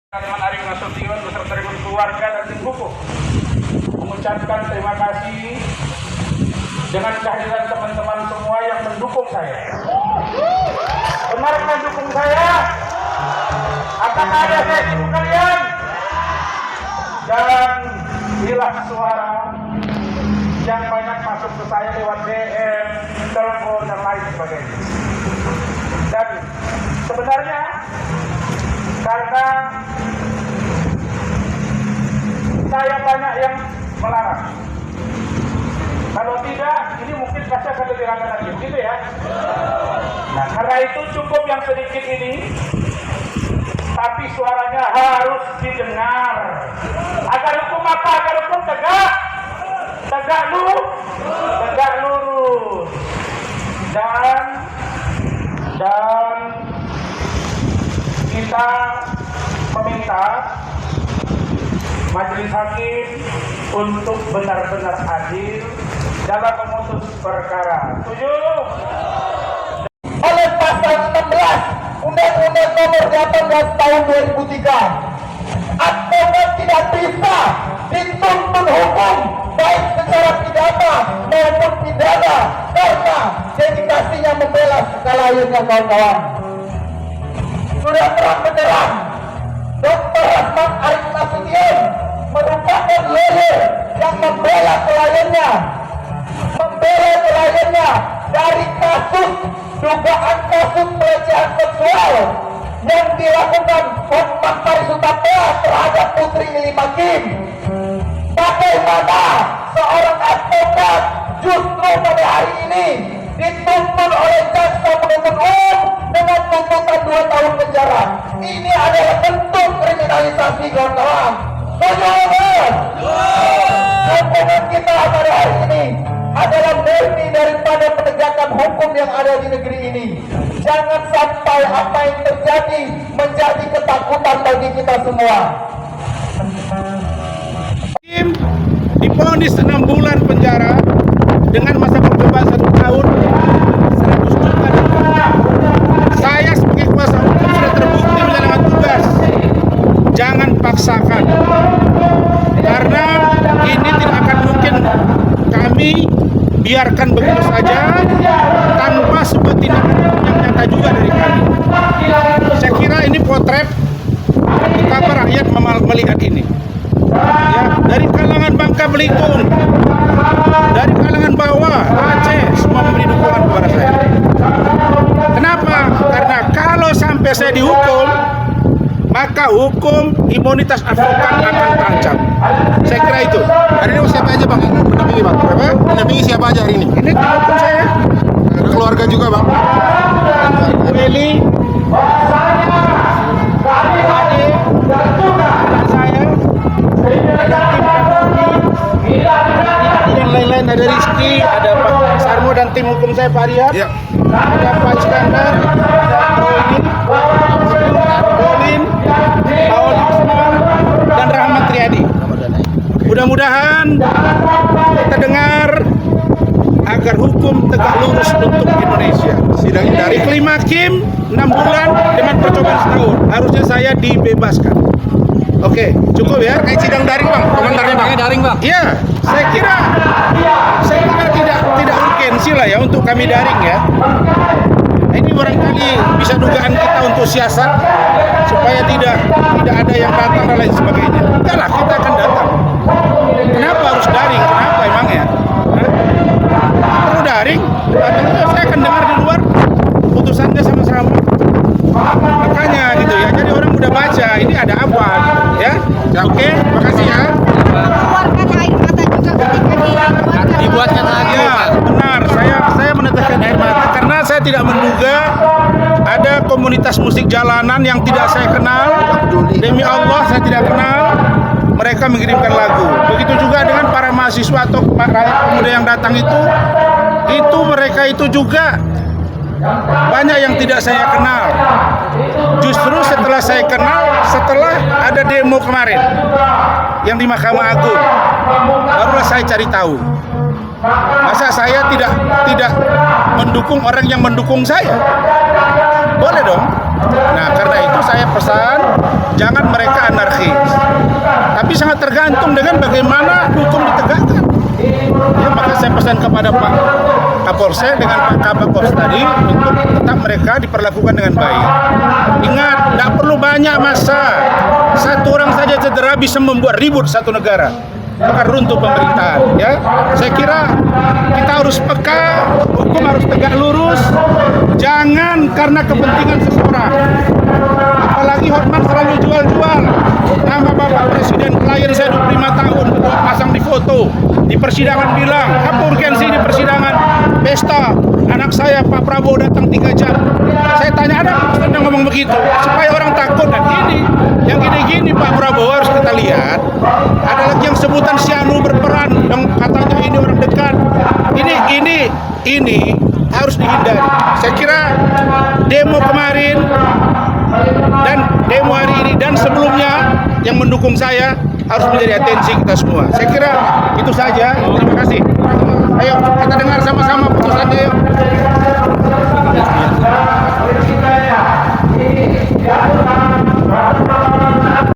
Kalimat Arif Nasution beserta dengan keluarga dan tim hukum mengucapkan terima kasih dengan kehadiran teman-teman semua yang mendukung saya. Benar mendukung saya? Akan ada saya di kalian? Dan hilang suara yang banyak masuk ke saya lewat DM, telepon dan lain sebagainya. Dan sebenarnya karena saya banyak yang melarang. Kalau tidak, ini mungkin kasih akan lebih ramai lagi, gitu ya. Nah, karena itu cukup yang sedikit ini, tapi suaranya harus didengar. Agar hukum apa? Agar hukum tegak, tegak lurus. Dan kita meminta majelis hakim untuk benar-benar adil dalam memutus perkara. Setuju? Oleh pasal 16 Undang-Undang Nomor 18 Tahun 2003, advokat tidak bisa dituntut hukum baik secara pidana maupun pidana karena dedikasinya membela kliennya, kawan-kawan. Sudah terang benderang, Dr. Rahmat Arif Nasution merupakan lawyer yang membela kliennya dari dugaan kasus pelecehan seksual yang dilakukan Hotman Paris Utapia terhadap Putri Lili Makim. Bagaimana seorang advokat justru pada hari ini dituntut oleh jaksa penuntut umum dengan tuntutan 2 tahun penjara? Ini adalah bentuk kriminalisasi, kawan-kawan. Hukuman kita pada hari ini adalah murni daripada penegakan hukum yang ada di negeri ini. Jangan sampai apa yang terjadi menjadi ketakutan bagi kita semua. Divonis 6 bulan penjara dengan masa percobaan 1 tahun 100 juta denda. Saya sebagai kuasa hukum sudah terbukti menjalankan tugas. Jangan paksakan, karena ini tidak akan mungkin kami biarkan begitu saja tanpa sebuah tindakan yang nyata juga dari kami. Saya kira ini potret betapa rakyat melihat ini. Ya, dari kalangan Bangka Belitung, dari kalangan bawah, Aceh, semua memberi dukungan kepada saya. Kenapa? Karena kalau sampai saya dihukum, maka hukum imunitas advokat akan terancam. Saya kira itu. Hari ini siapa aja bang? Mendampingi bang? Apa? Mendampingi siapa aja hari ini? Ini tim hukum saya. Keluarga juga bang? Meli, anak saya, yang lain-lain, ada Rizky, ada Pak Sarmo dan tim hukum saya Pak Riyad, Ya. ada Pak Iskandar, ada Bolin, Paul Isman, dan Rahmat Triadi. Mudah-mudahan kita dengar agar hukum tegak lurus untuk Indonesia. Sidang Dari kelima hakim 6 bulan dengan percobaan setahun. Harusnya saya dibebaskan. Oke, cukup ya. Kayak sidang daring bang, komentarnya bang? Daring bang? Iya, saya kira tidak urgensi lah ya untuk kami daring ya. Nah, ini barangkali bisa dugaan kita untuk siasat supaya tidak ada yang datang dan lain sebagainya. Enggak lah, kita akan datang. Kenapa harus daring? Kenapa emang ya? Perlu daring? Saya akan dengar di luar putusannya sama-sama. Makanya gitu ya. Jadi orang udah baca ini ada apa gitu ya. Oke, makasih ya. Mengeluarkan air mata juga ketika Dibuatkan lagi Ya, benar. Saya meneteskan air mata karena saya tidak menduga ada komunitas musik jalanan yang tidak saya kenal. Demi Allah saya tidak kenal. Mereka mengirimkan lagu. Begitu juga dengan para mahasiswa atau rakyat pemuda yang datang itu mereka itu juga banyak yang tidak saya kenal. Justru setelah saya kenal, setelah ada demo kemarin yang di Mahkamah Agung, barulah saya cari tahu. Masa saya tidak mendukung orang yang mendukung saya? Boleh dong. Nah, karena itu saya pesan jangan mereka anarkis. Tapi sangat tergantung dengan bagaimana hukum ditegakkan. Ya, maka saya pesan kepada Pak Kapolsek dengan Pak Kabakos tadi untuk tetap mereka diperlakukan dengan baik. Ingat, tidak perlu banyak massa. Satu orang saja cedera bisa membuat ribut satu negara. Akan runtuh pemerintahan. Ya, saya kira kita harus peka, hukum harus tegak lurus. Jangan karena kepentingan seseorang. Apalagi Hotman selalu jual-jual nama Bapak Presiden, klien saya 25 tahun, pasang di foto. Di persidangan bilang, apa urgensi di persidangan? Pesta, anak saya Pak Prabowo datang 3 jam. Saya tanya, ada apa yang ngomong begitu? Supaya orang takut. Dan ini, yang gini-gini Pak Prabowo harus kita lihat. Ada lagi yang sebutan Sianu berperan, yang katanya ini orang dekat. Ini harus dihindari. Saya kira demo kemarin dan demo hari ini dan sebelumnya yang mendukung saya harus menjadi atensi kita semua. Saya kira itu saja. Terima kasih. Ayo.